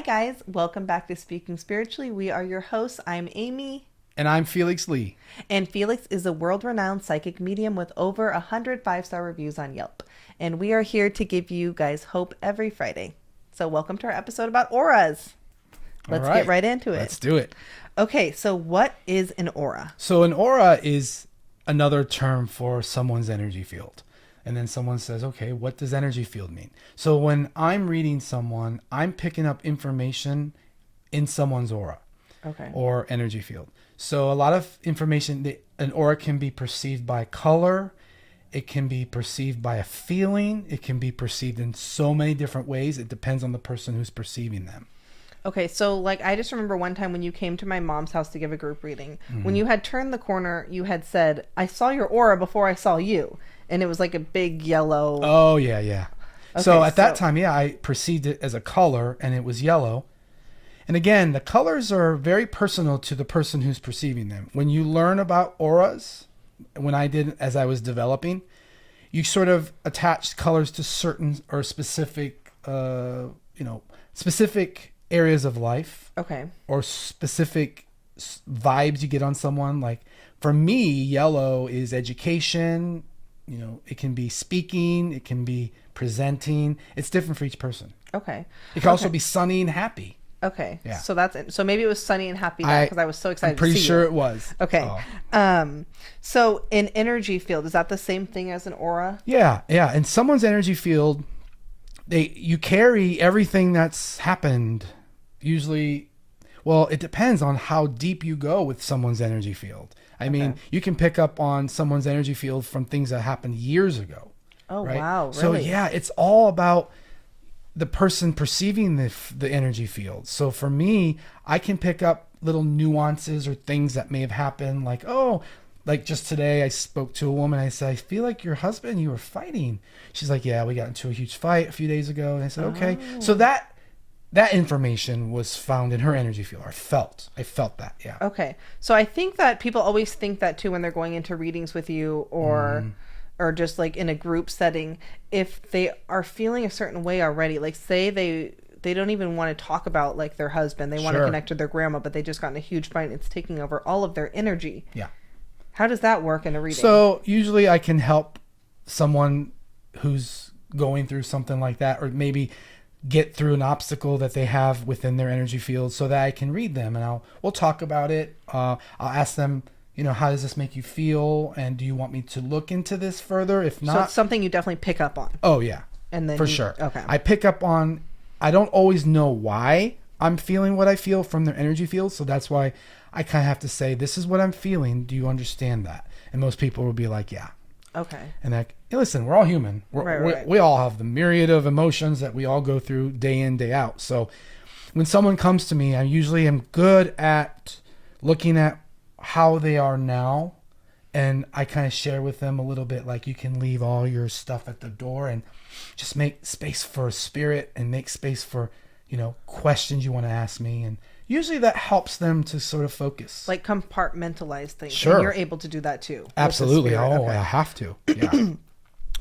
guys, welcome back to Speaking Spiritually. We are your hosts. I'm Amy. And I'm Felix Lee. And Felix is a world-renowned psychic medium with over 100 5-star reviews on Yelp. And we are here to give you guys hope every Friday. So welcome to our episode about auras. Let's get right into it. Let's do it. Okay, so what is an aura? So an aura is another term for someone's energy field. And then someone says, okay, what does energy field mean? So when I'm reading someone, I'm picking up information in someone's aura. Okay. Or energy field. So a lot of information, an aura can be perceived by color. It can be perceived by a feeling. It can be perceived in so many different ways. It depends on the person who's perceiving them. Okay, so like I just remember one time when you came to my mom's house to give a group reading, when you had turned the corner, you had said, I saw your aura before I saw you. And it was like a big yellow. Oh, yeah. Okay, so at that time, I perceived it as a color and it was yellow. And again, the colors are very personal to the person who's perceiving them. When you learn about auras, when I did as I was developing, you sort of attach colors to certain or specific, specific areas of life. Okay. Or specific vibes you get on someone. Like for me, yellow is education. It can be speaking. It can be presenting. It's different for each person. Okay. It can also be sunny and happy. Okay. Yeah. So that's it. So maybe it was sunny and happy because I was so excited I'm pretty to see sure you. it was. Okay. Oh. So an energy field, is that the same thing as an aura? Yeah. In someone's energy field, you carry everything that's happened. Usually, well, it depends on how deep you go with someone's energy field. I mean, you can pick up on someone's energy field from things that happened years ago. Oh, right? wow. Really? So yeah, it's all about the person perceiving the energy field. So for me, I can pick up little nuances or things that may have happened. Like just today, I spoke to a woman. I said, I feel like your husband, you were fighting. She's like, yeah, we got into a huge fight a few days ago. And I said, okay. So that information was found in her energy field. I felt that. Yeah. Okay. So I think that people always think that too when they're going into readings with you or just like in a group setting, if they are feeling a certain way already, like say they don't even want to talk about like their husband, they want to connect to their grandma, but they just got in a huge fight and it's taking over all of their energy. Yeah. How does that work in a reading? So usually I can help someone who's going through something like that, or maybe get through an obstacle that they have within their energy field so that I can read them, and we'll talk about it. I'll ask them, how does this make you feel? And do you want me to look into this further? If not, so it's something you definitely pick up on. Oh yeah. And then for sure. Okay. I pick up on, I don't always know why I'm feeling what I feel from their energy field. So that's why I kind of have to say, this is what I'm feeling. Do you understand that? And most people will be like, yeah. Okay. And like, hey, listen, we're all human. We all have the myriad of emotions that we all go through day in, day out. So when someone comes to me, I usually am good at looking at how they are now. And I kind of share with them a little bit, like you can leave all your stuff at the door and just make space for spirit and make space for, questions you want to ask me. And usually that helps them to sort of focus. Like compartmentalize things. Sure. And you're able to do that too. Absolutely. Okay. I have to. Yeah.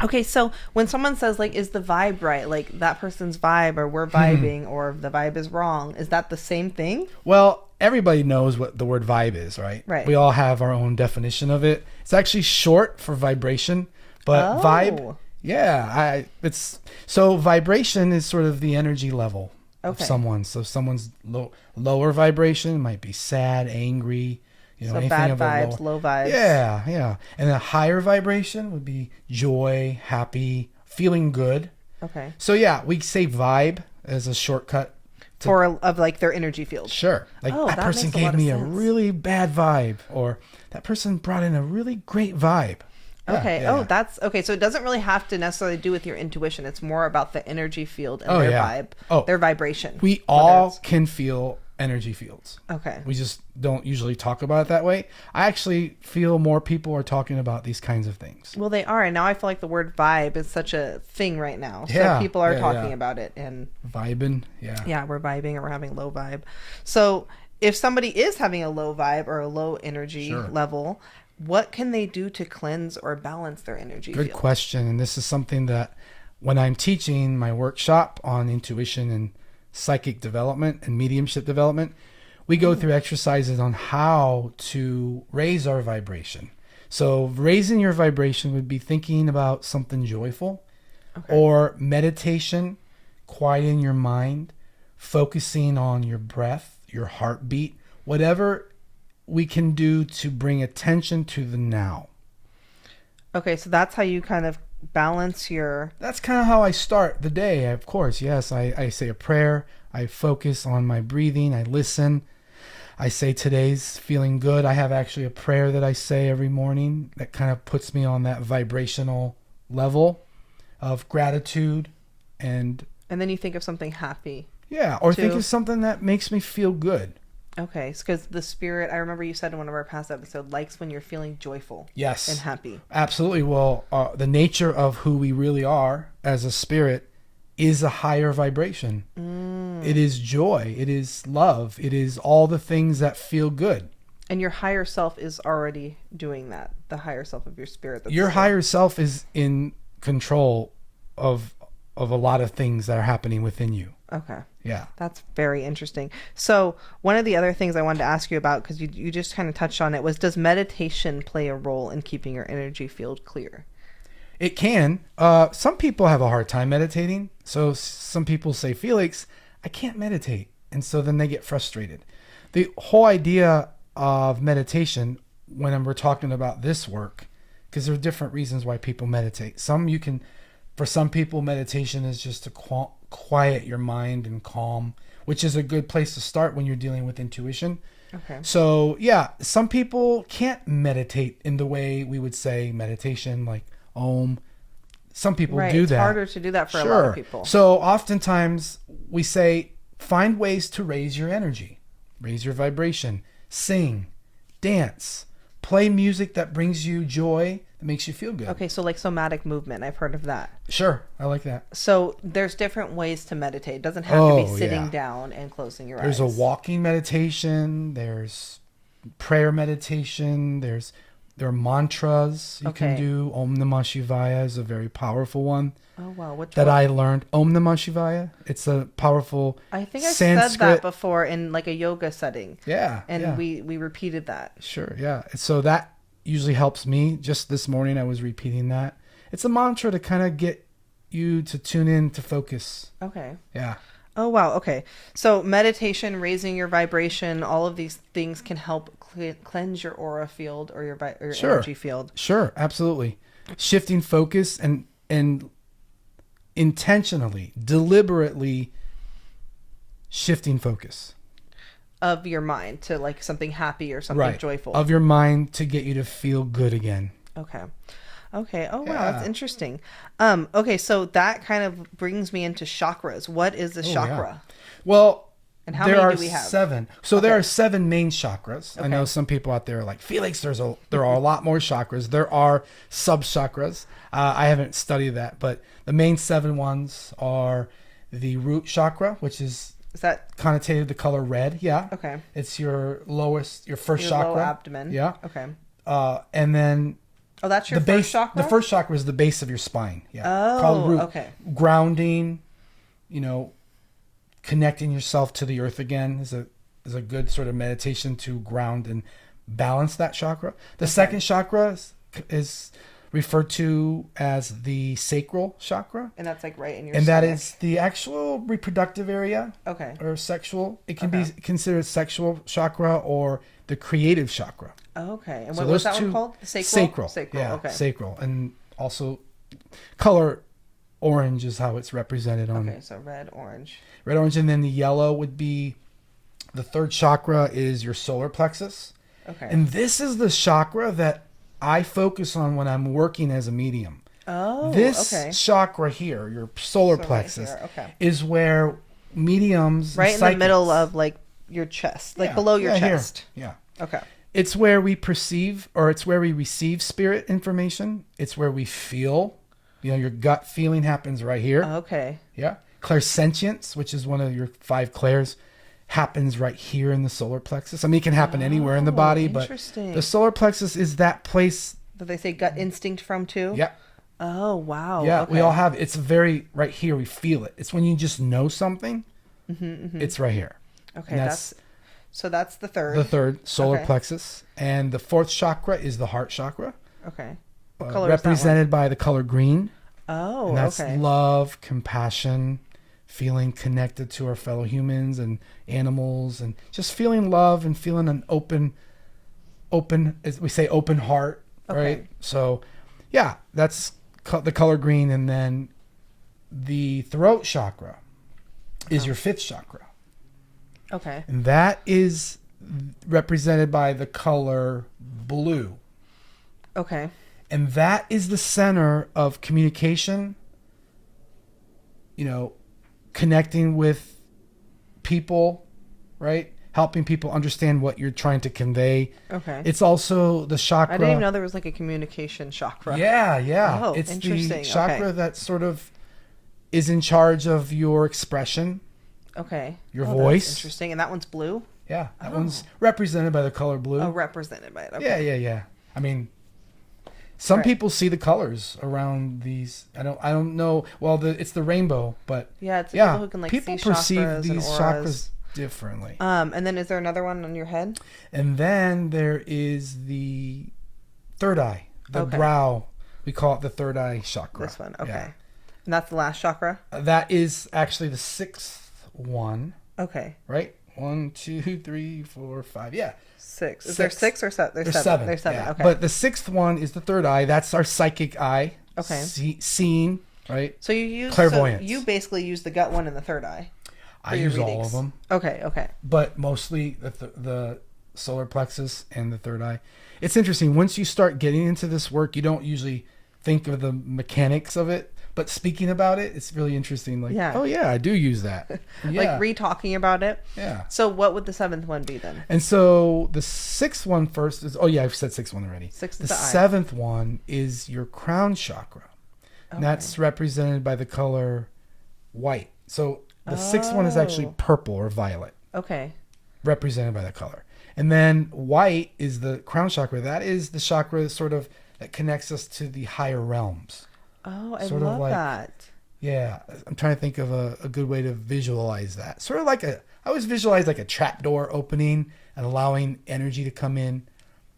Okay, so when someone says like, is the vibe right? Like that person's vibe or we're vibing or the vibe is wrong. Is that the same thing? Well, everybody knows what the word vibe is, right? Right. We all have our own definition of it. It's actually short for vibration, but vibe. Yeah. So vibration is sort of the energy level of someone. So someone's lower vibration might be sad, angry, so bad vibes, low vibes. Yeah. And a higher vibration would be joy, happy, feeling good. Okay. So yeah, we say vibe as a shortcut of like their energy field. Sure. Like that person gave me a really bad vibe, or that person brought in a really great vibe. Okay. Yeah. That's okay. So it doesn't really have to necessarily do with your intuition. It's more about the energy field and their vibe, their vibration. We all can feel energy fields. Okay. We just don't usually talk about it that way. I actually feel more people are talking about these kinds of things. Well, they are. And now I feel like the word vibe is such a thing right now. So people are talking about it and vibing. Yeah. Yeah. We're vibing or we're having low vibe. So if somebody is having a low vibe or a low energy level, what can they do to cleanse or balance their energy field? Good question. And this is something that when I'm teaching my workshop on intuition and psychic development and mediumship development, we go through exercises on how to raise our vibration. So raising your vibration would be thinking about something joyful, or meditation, quieting your mind, focusing on your breath, your heartbeat, whatever we can do to bring attention to the now. Okay, so that's how you kind of balance your... That's kind of how I start the day, of course. Yes, I say a prayer. I focus on my breathing. I listen. I say today's feeling good. I have actually a prayer that I say every morning that kind of puts me on that vibrational level of gratitude. And then you think of something happy. Yeah, or think of something that makes me feel good. Okay, because the spirit, I remember you said in one of our past episodes, likes when you're feeling joyful. Yes. And happy. Absolutely. Well, the nature of who we really are as a spirit is a higher vibration. It is joy. It is love. It is all the things that feel good. And your higher self is already doing that. The higher self of your spirit. Your higher self is in control of a lot of things that are happening within you. Okay. Yeah. That's very interesting. So one of the other things I wanted to ask you about, because you just kind of touched on it, was does meditation play a role in keeping your energy field clear? It can. Some people have a hard time meditating. So some people say, Felix, I can't meditate. And so then they get frustrated. The whole idea of meditation, when we're talking about this work, because there are different reasons why people meditate. For some people, meditation is just to quiet your mind and calm, which is a good place to start when you're dealing with intuition. Okay. So yeah, some people can't meditate in the way we would say meditation, like Om. Some people do that. It's harder to do that for a lot of people. So oftentimes we say, find ways to raise your energy, raise your vibration, sing, dance, play music that brings you joy, that makes you feel good. Okay, so like somatic movement, I've heard of that. Sure, I like that. So there's different ways to meditate. It doesn't have to be sitting down and closing your eyes. There's a walking meditation, there's prayer meditation, there are mantras you can do. Om Namah Shivaya is a very powerful one. Oh wow, which that one? I learned. Om Namah Shivaya. It's a powerful I think I Sanskrit. said that before in like a yoga setting. Yeah. And we repeated that. Sure, yeah. So that usually helps me. Just this morning I was repeating that. It's a mantra to kind of get you to tune in, to focus. Okay. Yeah. Oh wow, okay. So meditation, raising your vibration, all of these things can help cleanse your aura field or your energy field. Sure, absolutely. Shifting focus and intentionally, deliberately shifting focus of your mind to like something happy or something joyful. Of your mind to get you to feel good again. Okay. Oh wow, that's interesting. Okay, so that kind of brings me into chakras. What is a chakra? Yeah. Well, and how many do we have? 7. So there are 7 main chakras. Okay. I know some people out there are like, Felix, there are a lot more chakras. There are sub-chakras. I haven't studied that, but the main 7 ones are the root chakra, which is that connotated the color red. Yeah. Okay. It's your first chakra. Low abdomen. Yeah. Okay. And then that's your first chakra? The first chakra is the base of your spine. Yeah. Oh, called root. Okay. Grounding, connecting yourself to the earth again is a good sort of meditation to ground and balance that chakra. The second chakra is referred to as the sacral chakra. And that's like right in your And stomach. that is the actual reproductive area. Okay. Or sexual. It can be considered sexual chakra or the creative chakra. Okay. And what was that one called? The sacral. Sacral. Yeah, okay. Sacral. And also color orange is how it's represented on. Okay, so red, orange. Red, orange, and then the yellow would be the third chakra is your solar plexus. Okay. And this is the chakra that I focus on when I'm working as a medium. Oh, this chakra here, your solar plexus, is where mediums right in the middle of like your chest, like below your chest. Here. Yeah. Okay. It's where we perceive, or it's where we receive spirit information. It's where we feel. Your gut feeling happens right here. Okay. Yeah. Clairsentience, which is one of your 5 clairs, happens right here in the solar plexus. I mean, it can happen anywhere in the body, but the solar plexus is that place that they say gut instinct from too. Yeah. Oh wow. Yeah, okay. we all have. It's very right here. We feel it. It's when you just know something. It's right here. Okay, that's the third. The third solar plexus, and the fourth chakra is the heart chakra. Okay. What color represented by the color green. Oh, and that's love, compassion, feeling connected to our fellow humans and animals, and just feeling love and feeling an open, as we say, open heart, right? So, yeah, that's the color green, and then the throat chakra is your fifth chakra. Okay. And that is represented by the color blue. Okay. And that is the center of communication, connecting with people, right? Helping people understand what you're trying to convey. Okay. It's also the chakra. I didn't even know there was like a communication chakra. Yeah. Oh, it's interesting. the chakra that sort of is in charge of your expression. Okay. Your voice. That's interesting. And that one's blue? Yeah. That one's represented by the color blue. Oh, represented by it. Okay. Yeah. I mean, some people see the colors around these. I don't know. Well, it's the rainbow, but it's people who can people see perceive chakras these and chakras differently. And then is there another one on your head? And then there is the third eye, the brow. We call it the third eye chakra. This one, okay. Yeah. And that's the last chakra? That is actually the sixth one. Okay. Right? 1, 2, 3, 4, 5. Yeah. 6. Is there 6 or 7? There's 7. There's 7. Yeah. Okay. But the sixth one is the third eye. That's our psychic eye. Okay. Seeing, right? So you use clairvoyance. So you basically use the gut one and the third eye. I use all of them. Okay. But mostly the solar plexus and the third eye. It's interesting. Once you start getting into this work, you don't usually think of the mechanics of it. But speaking about it, it's really interesting. Like, oh yeah, I do use that. Yeah. Like re-talking about it. Yeah. So what would the 7th one be then? And so the 6th one first is, I've said 6th one already. The 7th one is your crown chakra. And that's represented by the color white. So the 6th one is actually purple or violet. Okay. Represented by the color. And then white is the crown chakra. That is the chakra that connects us to the higher realms. Oh, I love that. Yeah, I'm trying to think of a good way to visualize that. Sort of like I always visualize like a trapdoor opening and allowing energy to come in.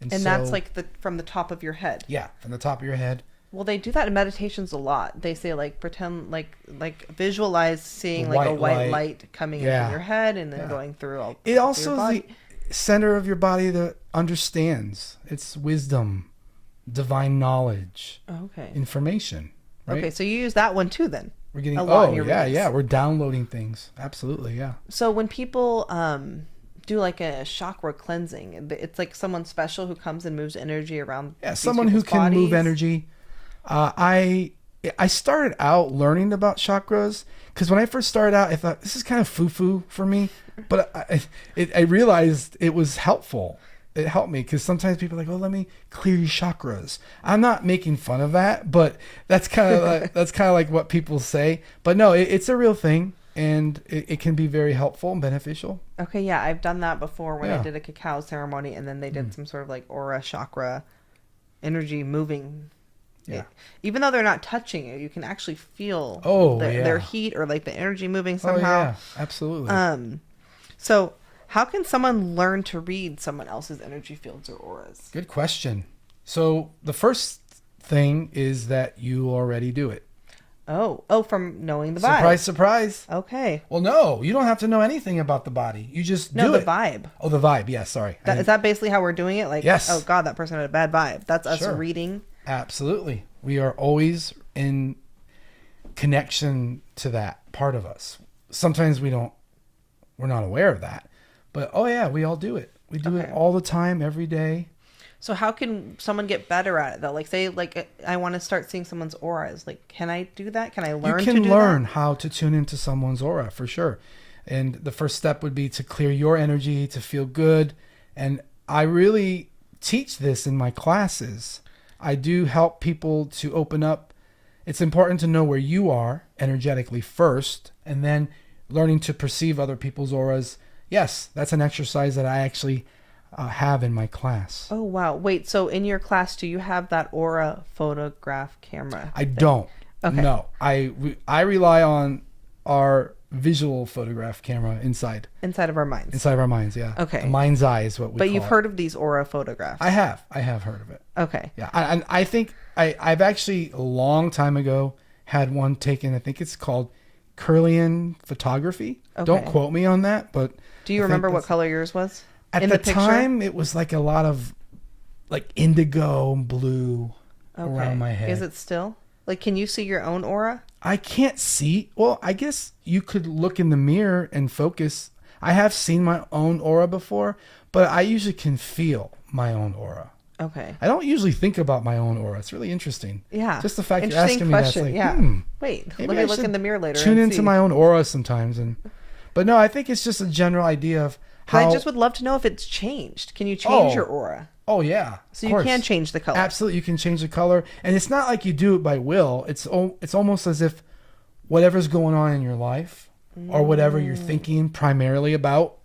And that's like from the top of your head. Yeah, from the top of your head. Well, they do that in meditations a lot. They say like pretend like visualize seeing like a white light coming in from your head and then going through all. It also is the center of your body that understands. It's wisdom, divine knowledge, information. Right? Okay, so you use that one too then. We're getting we're downloading things. Absolutely, yeah. So when people do like a chakra cleansing, it's like someone special who comes and moves energy around. Yeah, someone who can move energy. I started out learning about chakras because when I first started out, I thought this is kind of foo-foo for me, but I realized it was helpful. It helped me because sometimes people are like, "Oh, let me clear your chakras." I'm not making fun of that, but that's kind of like what people say. But no, it's a real thing, and it can be very helpful and beneficial. Okay, yeah, I've done that before when I did a cacao ceremony, and then they did some sort of like aura chakra energy moving. Yeah. Even though they're not touching you, you can actually feel their heat or like the energy moving somehow. Oh yeah, absolutely. So how can someone learn to read someone else's energy fields or auras? Good question. So the first thing is that you already do it. Oh, from knowing the vibe. Surprise, surprise. Okay. Well, no, you don't have to know anything about the body. You just do it. No, the vibe. Oh, the vibe. Yeah, sorry. Is that basically how we're doing it? Like, yes. Oh God, that person had a bad vibe. That's us reading. Absolutely. We are always in connection to that part of us. Sometimes we're not aware of that. But we all do it. We do it all the time, every day. So how can someone get better at it though? Like say I want to start seeing someone's auras. Like can I do that? Can I learn to do that? You can learn how to tune into someone's aura for sure. And the first step would be to clear your energy, to feel good. And I really teach this in my classes. I do help people to open up. It's important to know where you are energetically first, and then learning to perceive other people's auras. Yes, that's an exercise that I actually have in my class. Oh, wow. Wait, so in your class, do you have that aura photograph camera? I don't. Okay. No, I rely on our visual photograph camera inside. Inside of our minds. Inside of our minds, yeah. Okay. A mind's eye is what we call it. But you've heard of these aura photographs. I have heard of it. Okay. Yeah. And I think I've actually a long time ago had one taken. I think it's called Kirlian photography. Okay. Don't quote me on that, but do you remember what color yours was? At the time, it was like a lot of like indigo and blue around my head. Is it still? Like, can you see your own aura? I can't see. Well, I guess you could look in the mirror and focus. I have seen my own aura before, but I usually can feel my own aura. Okay. I don't usually think about my own aura. It's really interesting. Yeah. Just the fact you're asking me that's like, wait, let me look in the mirror later. Tune into my own aura sometimes. But no, I think it's just a general idea of how. I just would love to know if it's changed. Can you change your aura? Oh, yeah. So you can change the color. Absolutely. You can change the color. And it's not like you do it by will. It's almost as if whatever's going on in your life or whatever you're thinking primarily about.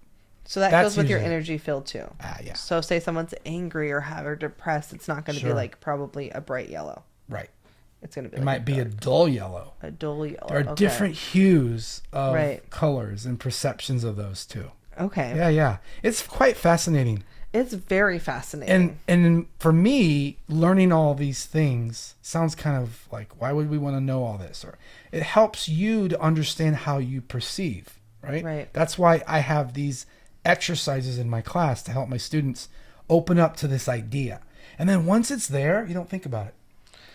So that goes with your energy field too. Yeah. So say someone's angry or depressed, it's not going to be like probably a bright yellow. Right. It's going to be. It might be a dull yellow. A dull yellow. There are different hues of colors and perceptions of those too. Okay. Yeah. It's quite fascinating. It's very fascinating. And for me, learning all these things sounds kind of like, why would we want to know all this? Or it helps you to understand how you perceive, right? Right. That's why I have these exercises in my class to help my students open up to this idea. And then once it's there, you don't think about it.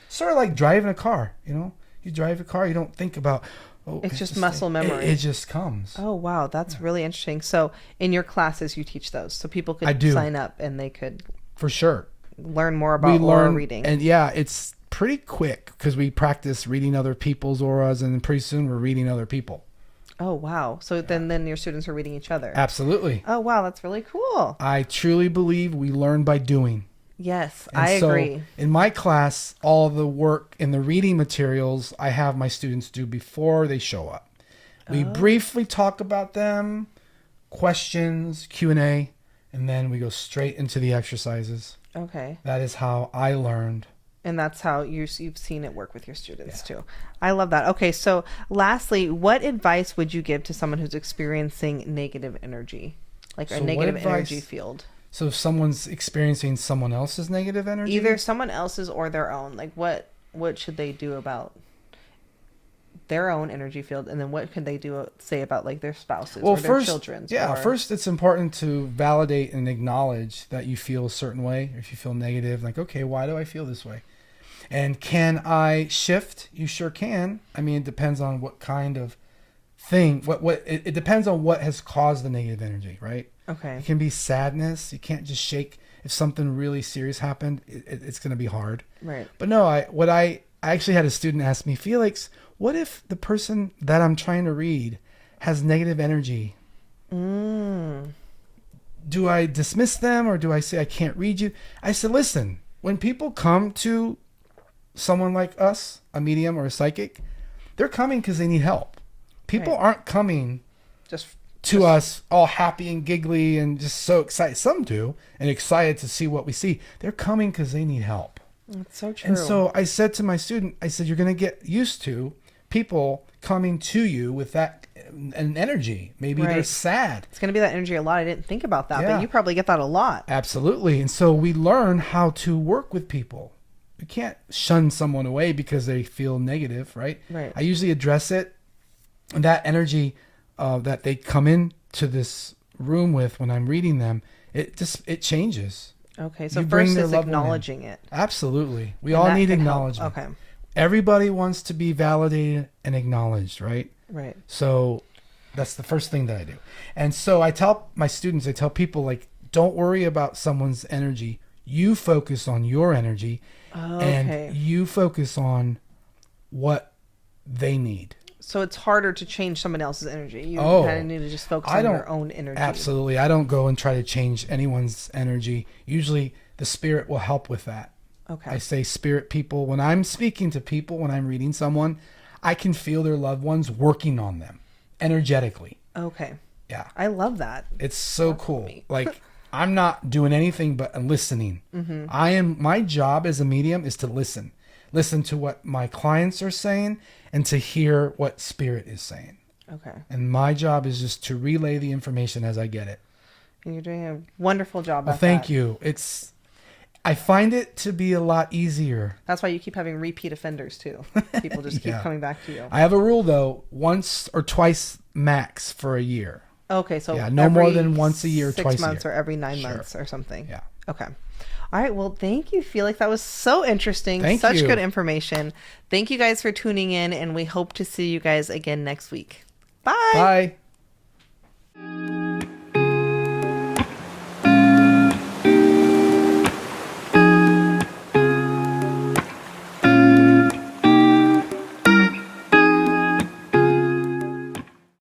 Sort of like driving a car, You drive a car, you don't think about, it's just muscle memory. It just comes. Oh, wow. That's really interesting. So in your classes, you teach those so people could sign up and they could. For sure. Learn more about aura reading. And yeah, it's pretty quick because we practice reading other people's auras and then pretty soon we're reading other people. Oh, wow. So then your students are reading each other. Absolutely. Oh, wow. That's really cool. I truly believe we learn by doing. Yes, I agree. In my class, all the work in the reading materials I have my students do before they show up. We briefly talk about them, questions, Q&A, and then we go straight into the exercises. Okay. That is how I learned. And that's how you've seen it work with your students too. I love that. Okay, so lastly, what advice would you give to someone who's experiencing negative energy? Like a negative energy field? So if someone's experiencing someone else's negative energy? Either someone else's or their own. Like what should they do about their own energy field? And then what could they say about like their spouses or their children's? First it's important to validate and acknowledge that you feel a certain way. If you feel negative, like, okay, why do I feel this way? And can I shift? You sure can. I mean, it depends on what kind of thing. It depends on what has caused the negative energy, right? Okay. It can be sadness. You can't just shake. If something really serious happened, it's going to be hard. Right. But no, I actually had a student ask me, Felix, what if the person that I'm trying to read has negative energy? Do I dismiss them or do I say I can't read you? I said, listen, when people come to someone like us, a medium or a psychic, they're coming because they need help. People aren't coming just us all happy and giggly and just so excited. Some do, and excited to see what we see. They're coming because they need help. That's so true. And so I said to my student, you're going to get used to people coming to you with that an energy. Maybe they're sad. It's going to be that energy a lot. I didn't think about that, but you probably get that a lot. Absolutely. And so we learn how to work with people. We can't shun someone away because they feel negative, right? Right. I usually address it. And that energy that they come into this room with when I'm reading them, it changes. Okay, so first is acknowledging it. Absolutely. We all need acknowledgement. Okay. Everybody wants to be validated and acknowledged, right? Right. So that's the first thing that I do. And so I tell my students, I tell people, like, don't worry about someone's energy. You focus on your energy and you focus on what they need. So it's harder to change someone else's energy. You kind of need to just focus on your own energy. Absolutely. I don't go and try to change anyone's energy. Usually the spirit will help with that. Okay. I say spirit people. When I'm speaking to people, when I'm reading someone, I can feel their loved ones working on them energetically. Okay. Yeah. I love that. It's so cool. Like, I'm not doing anything but listening. Mm-hmm. My job as a medium is to listen to what my clients are saying and to hear what spirit is saying. Okay. And my job is just to relay the information as I get it. And you're doing a wonderful job. Well, thank you. I find it to be a lot easier. That's why you keep having repeat offenders too. People just keep coming back to you. I have a rule though, once or twice max for a year. Okay, so no more than once a year, 6 twice months a year. or every 9 months or something. Yeah. Okay. All right. Well, thank you, Felix. That was so interesting. Such good information. Thank you guys for tuning in, and we hope to see you guys again next week. Bye. Bye.